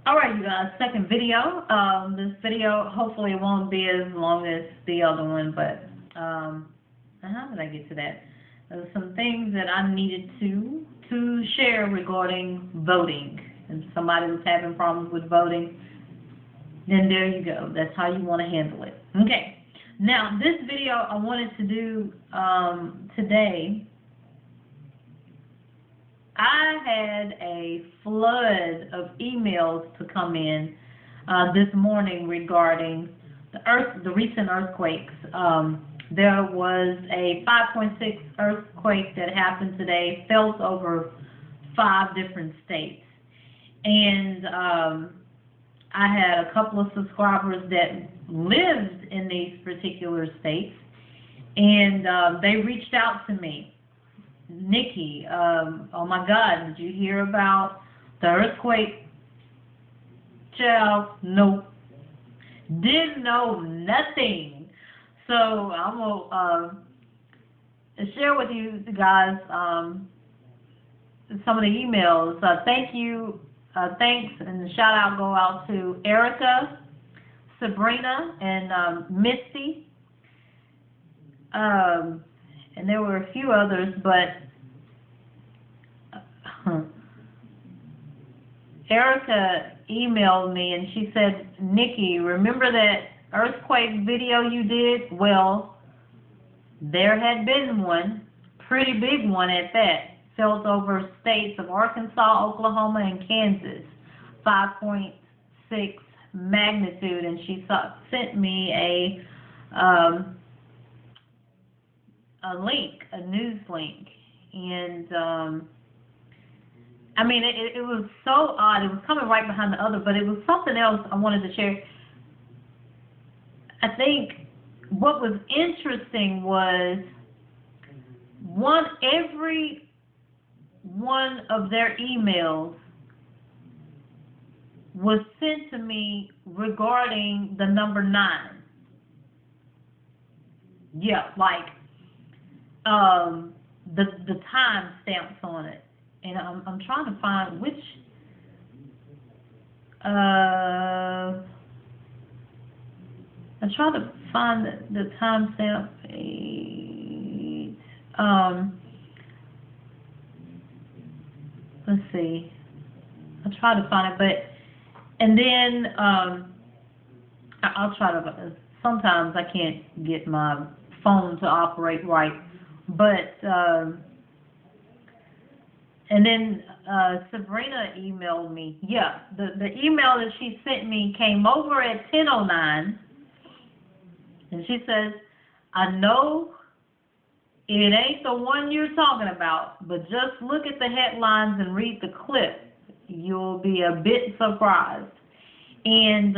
Alright, you guys, second video. This video, hopefully it won't be as long as the other one, but how did I get to that? There were some things that I needed to share regarding voting. If somebody was having problems with voting, then there you go. That's how you want to handle it. Okay. Now, this video I wanted to do today, I had a flood of emails to come in this morning regarding the recent earthquakes. There was a 5.6 earthquake that happened today, felt over 5 different states. And I had a couple of subscribers that lived in these particular states, and they reached out to me. Nikki, oh my God, did you hear about the earthquake? Child, nope. Didn't know nothing. So I'm going to share with you guys some of the emails. Thank you, thanks, and the shout out go out to Erica, Sabrina, and Misty. And there were a few others, but Erica emailed me and she said, Nikki, remember that earthquake video you did? Well, there had been one, pretty big one at that, felt over states of Arkansas, Oklahoma, and Kansas, 5.6 magnitude, and she sent me a link, a news link, and I mean, it was so odd. It was coming right behind the other, but it was something else I wanted to share. I think what was interesting was every one of their emails was sent to me regarding the number 9. Yeah, like the time stamps on it, and I'm trying to find which I try to find the time stamp. Let's see. I try to find it, but and then I'll try to. Sometimes I can't get my phone to operate right. But, and then Sabrina emailed me. Yeah, the email that she sent me came over at 10:09, and she says, I know it ain't the one you're talking about, but just look at the headlines and read the clip. You'll be a bit surprised. And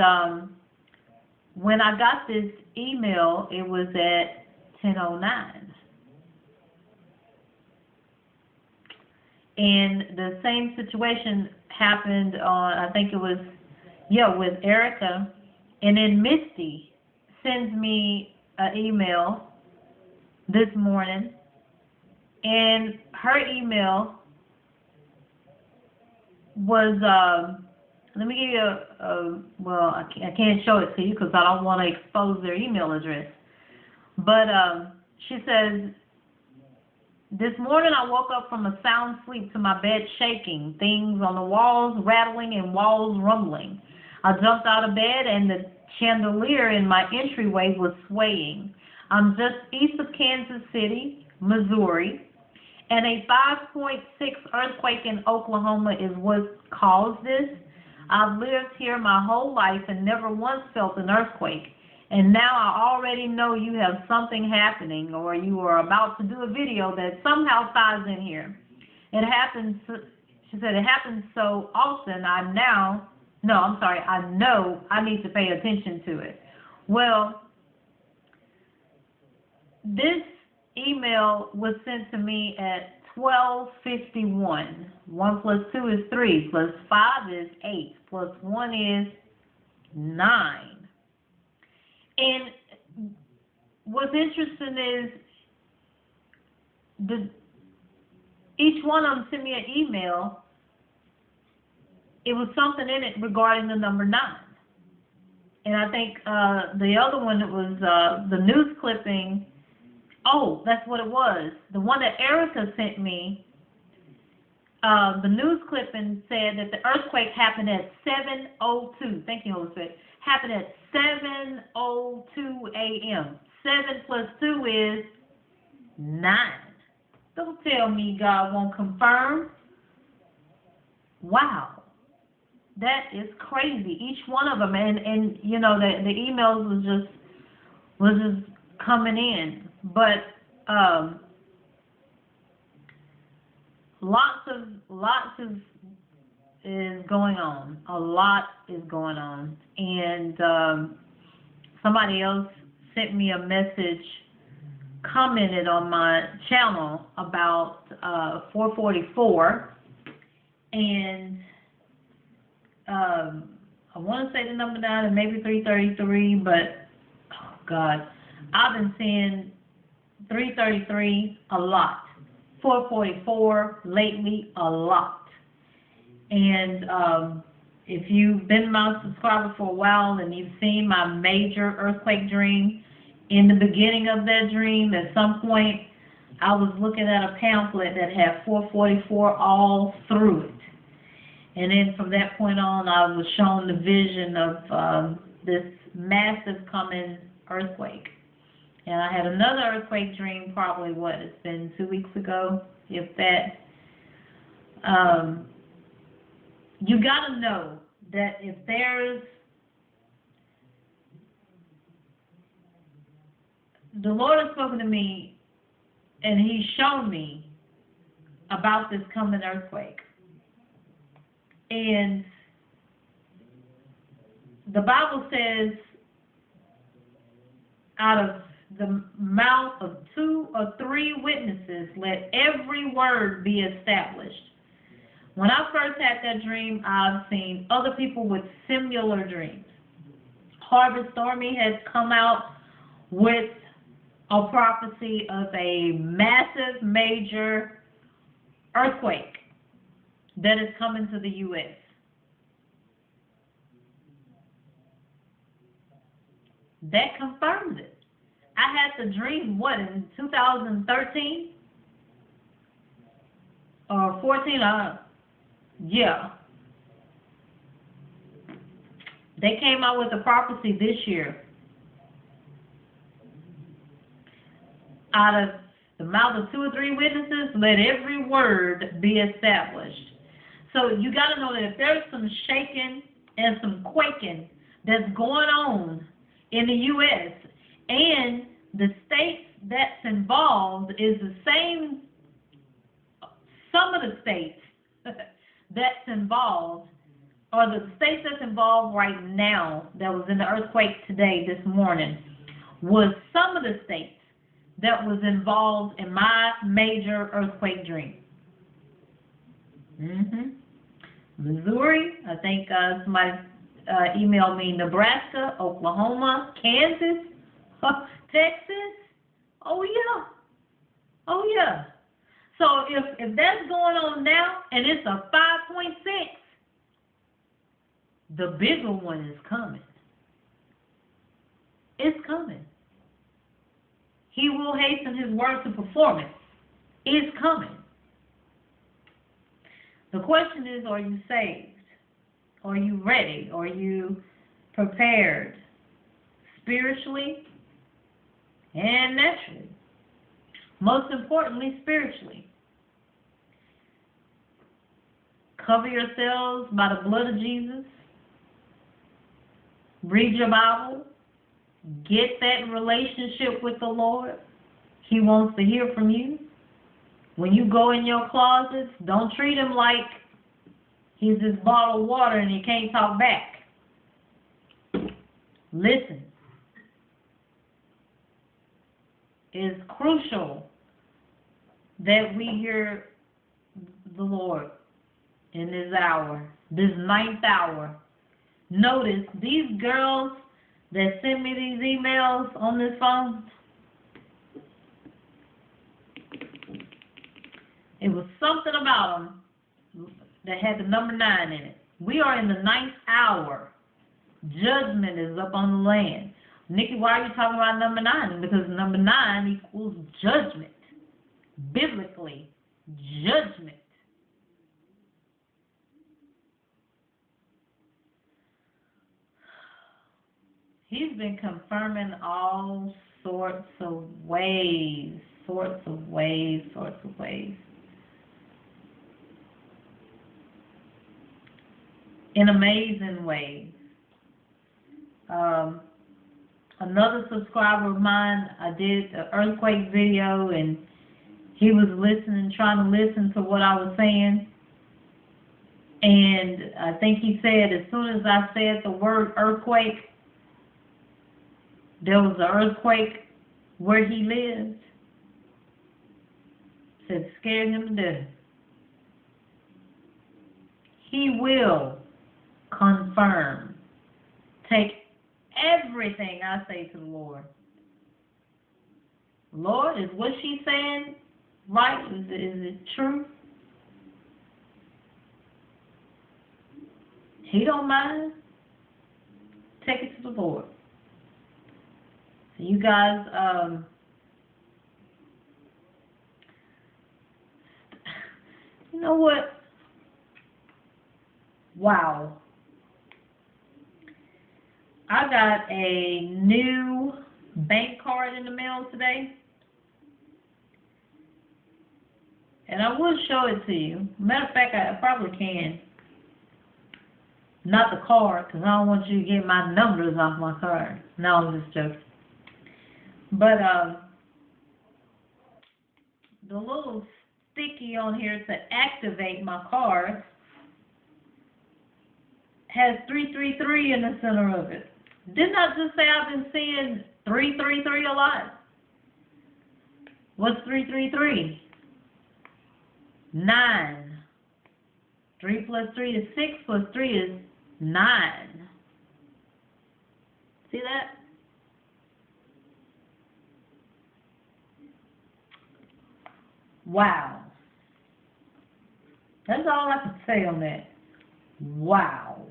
when I got this email, it was at 10:09. And the same situation happened on, I think it was, yeah, with Erica. And then Misty sends me an email this morning. And her email was, let me give you well, I can't show it to you because I don't want to expose their email address. But she says, this morning I woke up from a sound sleep to my bed shaking, things on the walls rattling and walls rumbling. I jumped out of bed and the chandelier in my entryway was swaying. I'm just east of Kansas City, Missouri, and a 5.6 earthquake in Oklahoma is what caused this. I've lived here my whole life and never once felt an earthquake. And now I already know you have something happening, or you are about to do a video that somehow ties in here. It happens, she said, it happens so often, I know I need to pay attention to it. Well, this email was sent to me at 12:51. 1 plus 2 is 3, plus 5 is 8, plus 1 is 9. And what's interesting is each one of them sent me an email it was something in it regarding the number 9. And I think the other one, it was the news clipping. Oh, that's what it was. The one that Erica sent me, the news clipping said that the earthquake happened at 7:02. Thank you, Holy Spirit. Happened at 7:02 a.m. 7 plus 2 is 9. Don't tell me God won't confirm. Wow. That is crazy. Each one of them, and you know, the emails was just coming in, but lots of is going on. A lot is going on, and somebody else sent me a message, commented on my channel about 444, and I want to say the number 9 and maybe 333, but oh God, I've been seeing 333 a lot, 444 lately a lot. And if you've been my subscriber for a while and you've seen my major earthquake dream, in the beginning of that dream, at some point, I was looking at a pamphlet that had 444 all through it. And then from that point on, I was shown the vision of this massive coming earthquake. And I had another earthquake dream probably, it's been 2 weeks ago, if that. You got to know that if there's, the Lord has spoken to me and He's shown me about this coming earthquake. And the Bible says, out of the mouth of 2 or 3 witnesses, let every word be established. When I first had that dream, I've seen other people with similar dreams. Harvest Stormy has come out with a prophecy of a massive, major earthquake that is coming to the U.S. That confirms it. I had the dream, in 2013 or 14? Yeah. They came out with a prophecy this year. Out of the mouth of 2 or 3 witnesses, let every word be established. So you got to know that if there's some shaking and some quaking that's going on in the U.S., and the states that's involved is the same, some of the states that's involved, or the states that's involved right now that was in the earthquake today, this morning, was some of the states that was involved in my major earthquake dream. Missouri, I think somebody emailed me, Nebraska, Oklahoma, Kansas, Texas. Oh yeah. Oh yeah. So if that's going on now and it's a 5.6, the bigger one is coming. It's coming. He will hasten His word to perform it. It's coming. The question is, are you saved? Are you ready? Are you prepared? Spiritually and naturally. Most importantly, spiritually. Cover yourselves by the blood of Jesus. Read your Bible. Get that relationship with the Lord. He wants to hear from you. When you go in your closets, don't treat Him like He's this bottle of water and He can't talk back. Listen. It's crucial that we hear the Lord in this hour, this 9th hour. Notice these girls that send me these emails on this phone, it was something about them that had the number 9 in it. We are in the 9th hour. Judgment is up on the land. Nikki, why are you talking about number 9? Because number 9 equals judgment. Biblically, judgment. He's been confirming all sorts of ways. In amazing ways. Another subscriber of mine, I did an earthquake video, and he was listening, trying to listen to what I was saying. And I think he said as soon as I said the word earthquake, there was an earthquake where he lived. Said scared him to death. He will confirm. Take everything I say to the Lord. Lord, is what she's saying right? Is it true? He don't mind. Take it to the Lord. So you guys, you know what? Wow. I got a new bank card in the mail today. And I will show it to you. Matter of fact, I probably can. Not the card, because I don't want you to get my numbers off my card. No, I'm just joking. But the little sticky on here to activate my card has 333 in the center of it. Didn't I just say I've been seeing 333 a lot? What's 333? 9. 3 plus 3 is 6 plus 3 is 9. See that? Wow. That's all I can say on that. Wow.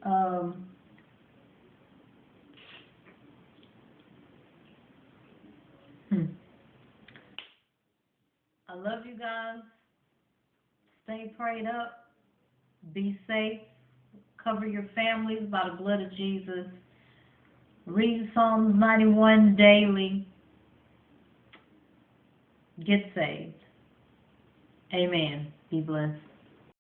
I love you guys. Stay prayed up. Be safe. Cover your families by the blood of Jesus. Read Psalms 91 daily. Get saved. Amen. Be blessed.